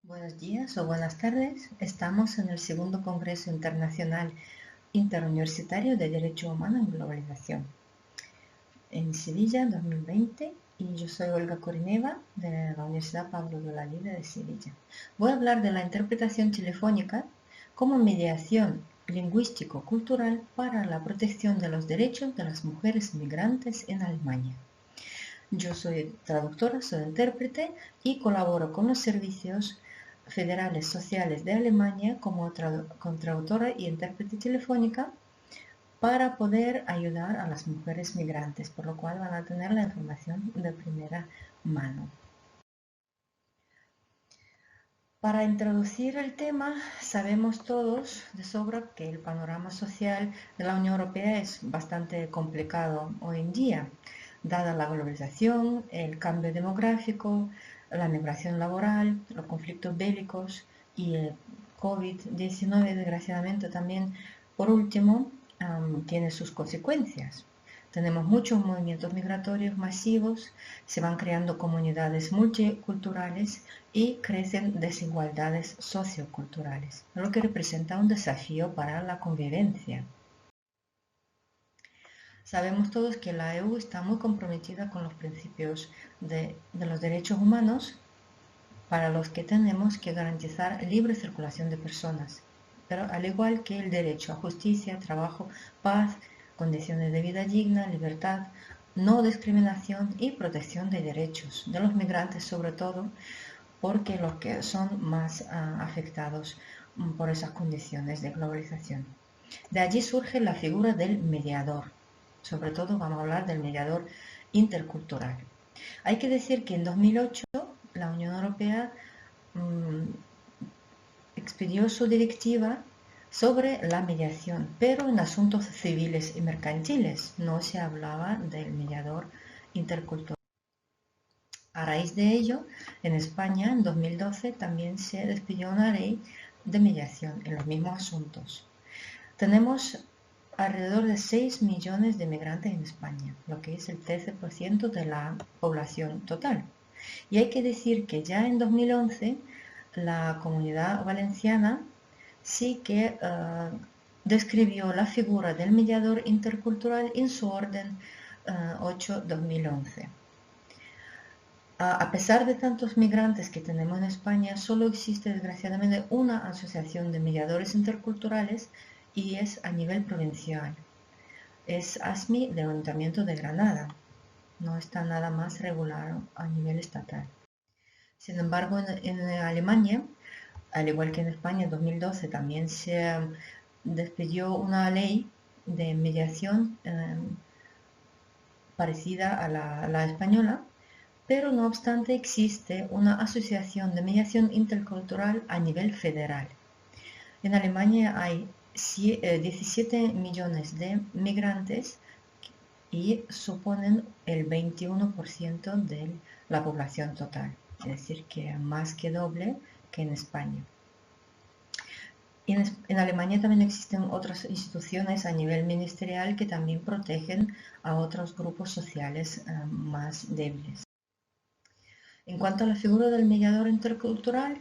Buenos días o buenas tardes. Estamos en el segundo Congreso Internacional Interuniversitario de Derecho Humano en Globalización en Sevilla 2020 y yo soy Olga Korineva de la Universidad Pablo de Olavide de Sevilla. Voy a hablar de la interpretación telefónica como mediación lingüístico-cultural para la protección de los derechos de las mujeres migrantes en Alemania. Yo soy traductora, soy intérprete y colaboro con los servicios federales sociales de Alemania como traductora y intérprete telefónica para poder ayudar a las mujeres migrantes, por lo cual van a tener la información de primera mano. Para introducir el tema, sabemos todos de sobra que el panorama social de la Unión Europea es bastante complicado hoy en día, dada la globalización, el cambio demográfico, la migración laboral, los conflictos bélicos y el COVID-19, desgraciadamente también, por último, tiene sus consecuencias. Tenemos muchos movimientos migratorios masivos, se van creando comunidades multiculturales y crecen desigualdades socioculturales, lo que representa un desafío para la convivencia. Sabemos todos que la EU está muy comprometida con los principios de los derechos humanos, para los que tenemos que garantizar libre circulación de personas, pero al igual que el derecho a justicia, trabajo, paz, condiciones de vida digna, libertad, no discriminación y protección de derechos de los migrantes, sobre todo porque los que son más afectados por esas condiciones de globalización. De allí surge la figura del mediador. Sobre todo vamos a hablar del mediador intercultural. Hay que decir que en 2008 la Unión Europea expidió su directiva sobre la mediación, pero en asuntos civiles y mercantiles. No se hablaba del mediador intercultural. A raíz de ello, en España, en 2012, también se despidió una ley de mediación en los mismos asuntos. Tenemos alrededor de 6 millones de migrantes en España, lo que es el 13% de la población total. Y hay que decir que ya en 2011 la Comunidad Valenciana sí que describió la figura del mediador intercultural en su orden 8-2011. A pesar de tantos migrantes que tenemos en España, solo existe desgraciadamente una asociación de mediadores interculturales y es a nivel provincial. Es ASMI del Ayuntamiento de Granada. No está nada más regulado a nivel estatal. Sin embargo, en Alemania, al igual que en España, en 2012 también se despidió una ley de mediación parecida a la española, pero no obstante existe una asociación de mediación intercultural a nivel federal. En Alemania hay 17 millones de migrantes y suponen el 21% de la población total, es decir, que más que doble que en España. En Alemania también existen otras instituciones a nivel ministerial que también protegen a otros grupos sociales más débiles. En cuanto a la figura del mediador intercultural,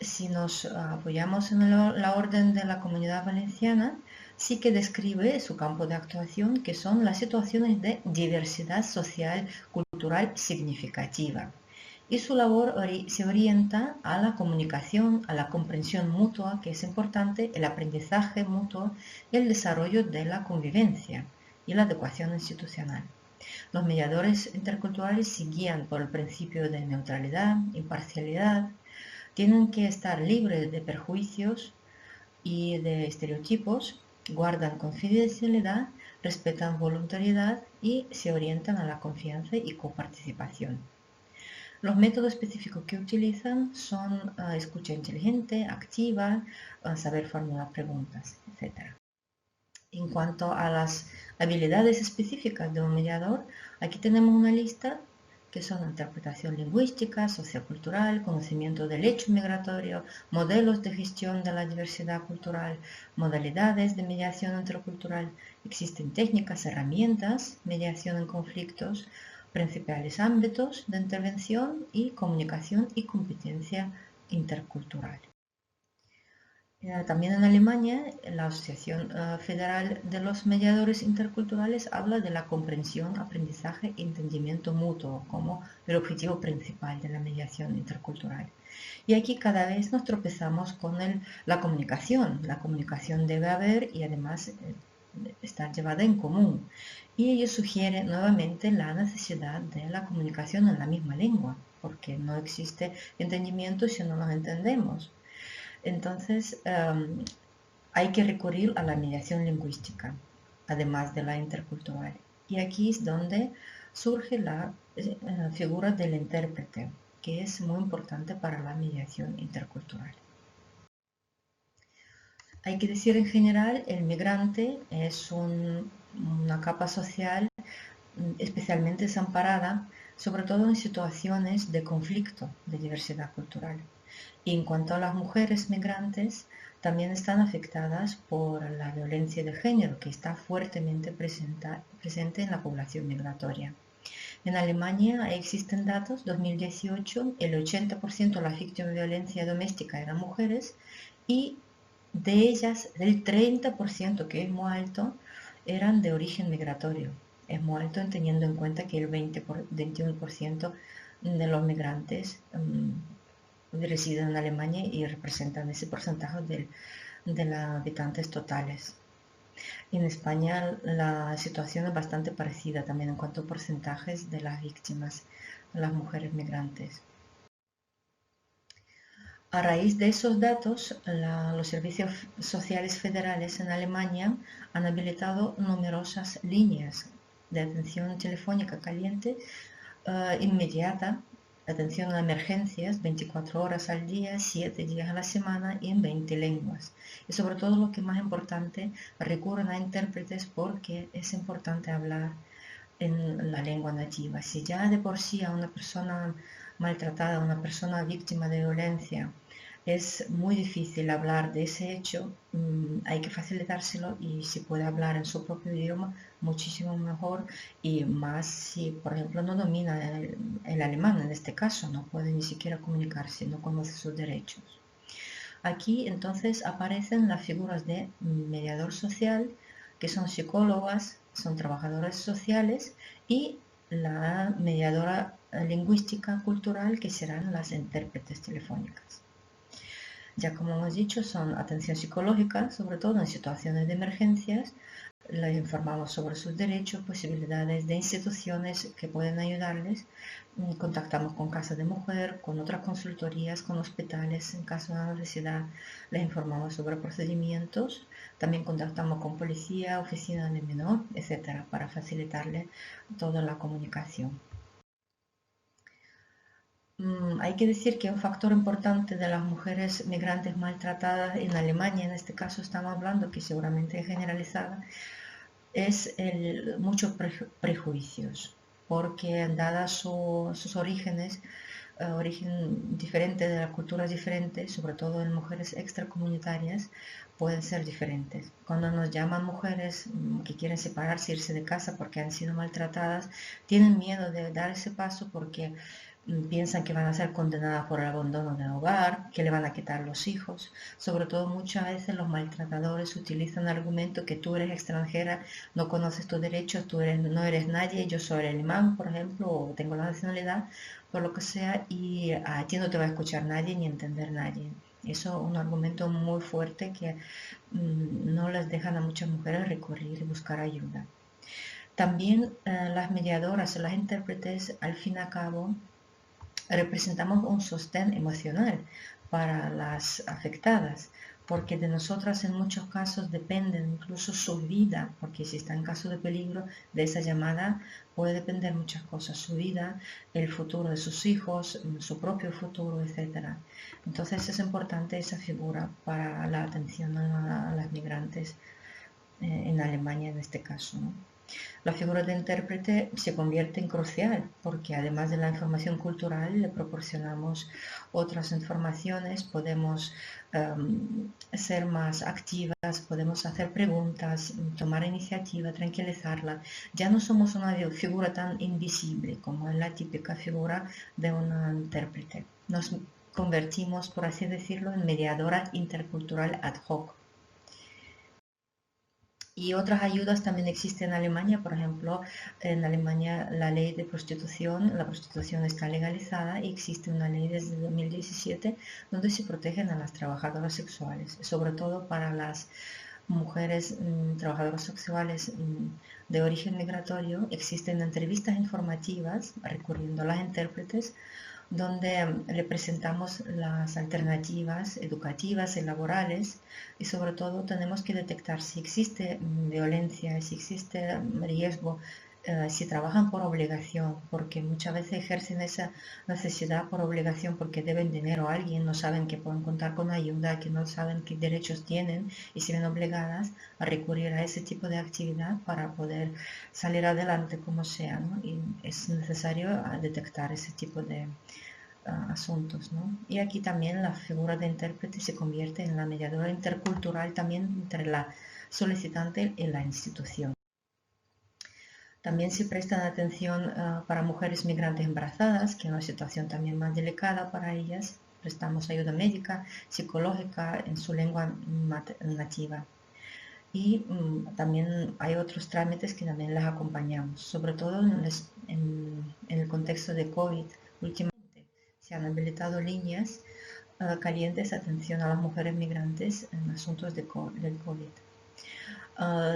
si nos apoyamos en la orden de la Comunidad Valenciana, sí que describe su campo de actuación, que son las situaciones de diversidad social cultural significativa. Y su labor se orienta a la comunicación, a la comprensión mutua, que es importante, el aprendizaje mutuo y el desarrollo de la convivencia y la adecuación institucional. Los mediadores interculturales se guían por el principio de neutralidad, imparcialidad, tienen que estar libres de perjuicios y de estereotipos, guardan confidencialidad, respetan voluntariedad y se orientan a la confianza y coparticipación. Los métodos específicos que utilizan son escucha inteligente, activa, saber formular preguntas, etc. En cuanto a las habilidades específicas de un mediador, aquí tenemos una lista que son interpretación lingüística, sociocultural, conocimiento del hecho migratorio, modelos de gestión de la diversidad cultural, modalidades de mediación intercultural. Existen técnicas, herramientas, mediación en conflictos, principales ámbitos de intervención y comunicación y competencia intercultural. También en Alemania, la Asociación Federal de los Mediadores Interculturales habla de la comprensión, aprendizaje e entendimiento mutuo como el objetivo principal de la mediación intercultural. Y aquí cada vez nos tropezamos con la comunicación. La comunicación debe haber y además estar llevada en común. Y ello sugiere nuevamente la necesidad de la comunicación en la misma lengua, porque no existe entendimiento si no nos entendemos. Entonces, hay que recurrir a la mediación lingüística, además de la intercultural. Y aquí es donde surge la figura del intérprete, que es muy importante para la mediación intercultural. Hay que decir en general, el migrante es una capa social especialmente desamparada, sobre todo en situaciones de conflicto de diversidad cultural. Y en cuanto a las mujeres migrantes, también están afectadas por la violencia de género, que está fuertemente presente en la población migratoria. En Alemania existen datos, 2018, el 80% de las víctimas de violencia doméstica eran mujeres y de ellas el 30%, que es muy alto, eran de origen migratorio. Es muy alto teniendo en cuenta que el 21% de los migrantes residen en Alemania y representan ese porcentaje de los habitantes totales. En España la situación es bastante parecida también en cuanto a porcentajes de las víctimas, las mujeres migrantes. A raíz de esos datos, los servicios sociales federales en Alemania han habilitado numerosas líneas de atención telefónica caliente inmediata, atención a emergencias 24 horas al día, 7 días a la semana y en 20 lenguas. Y sobre todo lo que más importante, recurren a intérpretes porque es importante hablar en la lengua nativa. Si ya de por sí a una persona maltratada, a una persona víctima de violencia, es muy difícil hablar de ese hecho, hay que facilitárselo y si puede hablar en su propio idioma, muchísimo mejor y más si, por ejemplo, no domina el alemán en este caso, no puede ni siquiera comunicarse, no conoce sus derechos. Aquí entonces aparecen las figuras de mediador social, que son psicólogas, son trabajadoras sociales y la mediadora lingüística cultural, que serán las intérpretes telefónicas. Ya como hemos dicho, son atención psicológica, sobre todo en situaciones de emergencias. Les informamos sobre sus derechos, posibilidades de instituciones que pueden ayudarles. Contactamos con casas de mujer, con otras consultorías, con hospitales en caso de necesidad. Les informamos sobre procedimientos. También contactamos con policía, oficina de menor, etcétera, para facilitarle toda la comunicación. Hay que decir que un factor importante de las mujeres migrantes maltratadas en Alemania, en este caso estamos hablando que seguramente es generalizada, es muchos prejuicios, porque dadas sus orígenes, origen diferente de las culturas diferentes, sobre todo en mujeres extracomunitarias, pueden ser diferentes. Cuando nos llaman mujeres que quieren separarse, irse de casa porque han sido maltratadas, tienen miedo de dar ese paso porque piensan que van a ser condenadas por el abandono del hogar, que le van a quitar los hijos. Sobre todo muchas veces los maltratadores utilizan el argumento que tú eres extranjera, no conoces tus derechos, no eres nadie, yo soy alemán, por ejemplo, o tengo la nacionalidad, por lo que sea, y a ti no te va a escuchar nadie ni entender nadie. Eso es un argumento muy fuerte que no les dejan a muchas mujeres recurrir y buscar ayuda. También las mediadoras, las intérpretes, al fin y al cabo, representamos un sostén emocional para las afectadas, porque de nosotras en muchos casos depende incluso su vida, porque si está en caso de peligro de esa llamada puede depender muchas cosas, su vida, el futuro de sus hijos, su propio futuro, etc. Entonces es importante esa figura para la atención a las migrantes en Alemania en este caso, ¿no? La figura de intérprete se convierte en crucial porque además de la información cultural le proporcionamos otras informaciones, podemos ser más activas, podemos hacer preguntas, tomar iniciativa, tranquilizarla. Ya no somos una figura tan invisible como es la típica figura de un intérprete. Nos convertimos, por así decirlo, en mediadora intercultural ad hoc. Y otras ayudas también existen en Alemania, por ejemplo, en Alemania la ley de prostitución, la prostitución está legalizada y existe una ley desde 2017 donde se protegen a las trabajadoras sexuales, sobre todo para las mujeres trabajadoras sexuales de origen migratorio. Existen entrevistas informativas recurriendo a las intérpretes donde le presentamos las alternativas educativas y laborales y sobre todo tenemos que detectar si existe violencia, si existe riesgo, si trabajan por obligación, porque muchas veces ejercen esa necesidad por obligación porque deben dinero a alguien, no saben que pueden contar con ayuda, que no saben qué derechos tienen y se ven obligadas a recurrir a ese tipo de actividad para poder salir adelante como sea, ¿no? Y es necesario detectar ese tipo de asuntos, ¿no? Y aquí también la figura de intérprete se convierte en la mediadora intercultural también entre la solicitante y la institución. También se presta atención para mujeres migrantes embarazadas, que es una situación también más delicada para ellas. Prestamos ayuda médica, psicológica en su lengua nativa. Y también hay otros trámites que también las acompañamos, sobre todo en el contexto de COVID. Últimamente se han habilitado líneas calientes de atención a las mujeres migrantes en asuntos del COVID.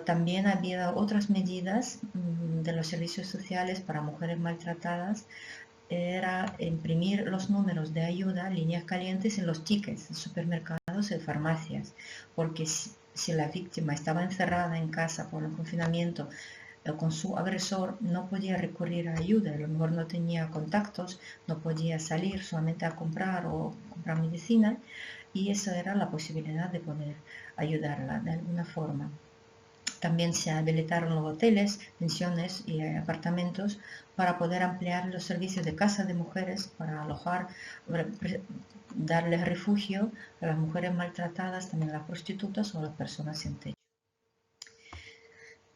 También había otras medidas de los servicios sociales para mujeres maltratadas, era imprimir los números de ayuda, líneas calientes, en los tickets de supermercados y farmacias, porque si la víctima estaba encerrada en casa por el confinamiento con su agresor, no podía recurrir a ayuda, a lo mejor no tenía contactos, no podía salir solamente a comprar o comprar medicina, y esa era la posibilidad de poder ayudarla de alguna forma. También se habilitaron los hoteles, pensiones y apartamentos para poder ampliar los servicios de casa de mujeres, para alojar, darles refugio a las mujeres maltratadas, también a las prostitutas o a las personas sin techo.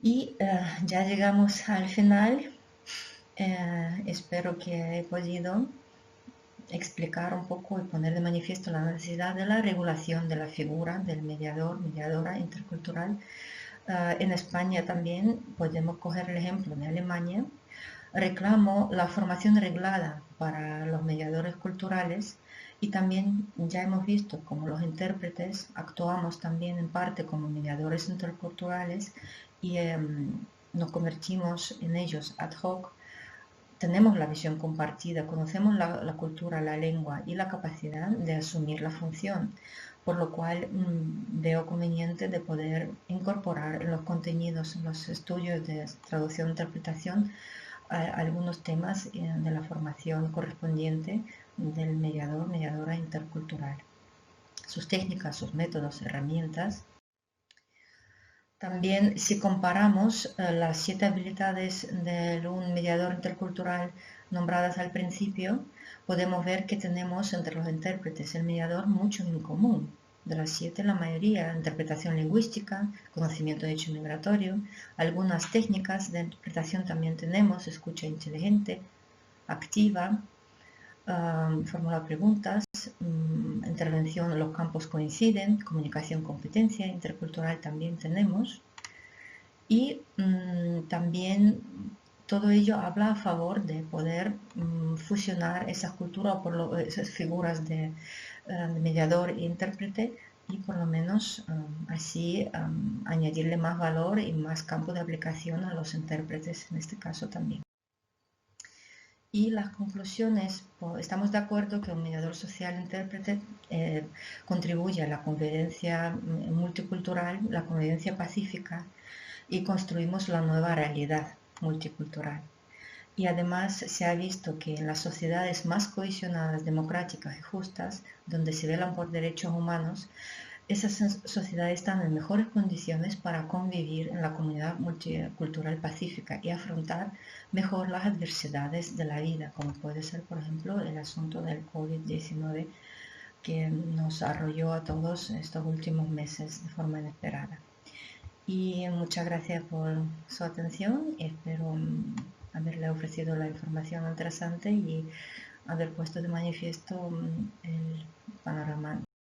Y ya llegamos al final. Espero que he podido explicar un poco y poner de manifiesto la necesidad de la regulación de la figura del mediador, mediadora intercultural. En España también podemos coger el ejemplo de Alemania. Reclamo la formación reglada para los mediadores culturales y también ya hemos visto como los intérpretes actuamos también en parte como mediadores interculturales y nos convertimos en ellos ad hoc. Tenemos la visión compartida, conocemos la cultura, la lengua y la capacidad de asumir la función, por lo cual veo conveniente de poder incorporar en los contenidos, en los estudios de traducción e interpretación, algunos temas de la formación correspondiente del mediador, mediadora intercultural. Sus técnicas, sus métodos, herramientas. También si comparamos las 7 habilidades de un mediador intercultural nombradas al principio, podemos ver que tenemos entre los intérpretes y el mediador mucho en común. De las 7, la mayoría: interpretación lingüística, conocimiento de hecho migratorio, algunas técnicas de interpretación también tenemos: escucha inteligente, activa, formular preguntas, intervención, los campos coinciden, comunicación, competencia, intercultural también tenemos. Y también todo ello habla a favor de poder fusionar esas culturas o esas figuras de mediador e intérprete y por lo menos así añadirle más valor y más campo de aplicación a los intérpretes en este caso también. Y las conclusiones: estamos de acuerdo que un mediador social intérprete contribuye a la convivencia multicultural, la convivencia pacífica, y construimos la nueva realidad multicultural. Y además se ha visto que en las sociedades más cohesionadas, democráticas y justas, donde se velan por derechos humanos, esas sociedades están en mejores condiciones para convivir en la comunidad multicultural pacífica y afrontar mejor las adversidades de la vida, como puede ser, por ejemplo, el asunto del COVID-19 que nos arrolló a todos estos últimos meses de forma inesperada. Y muchas gracias por su atención. Espero haberle ofrecido la información interesante y haber puesto de manifiesto el panorama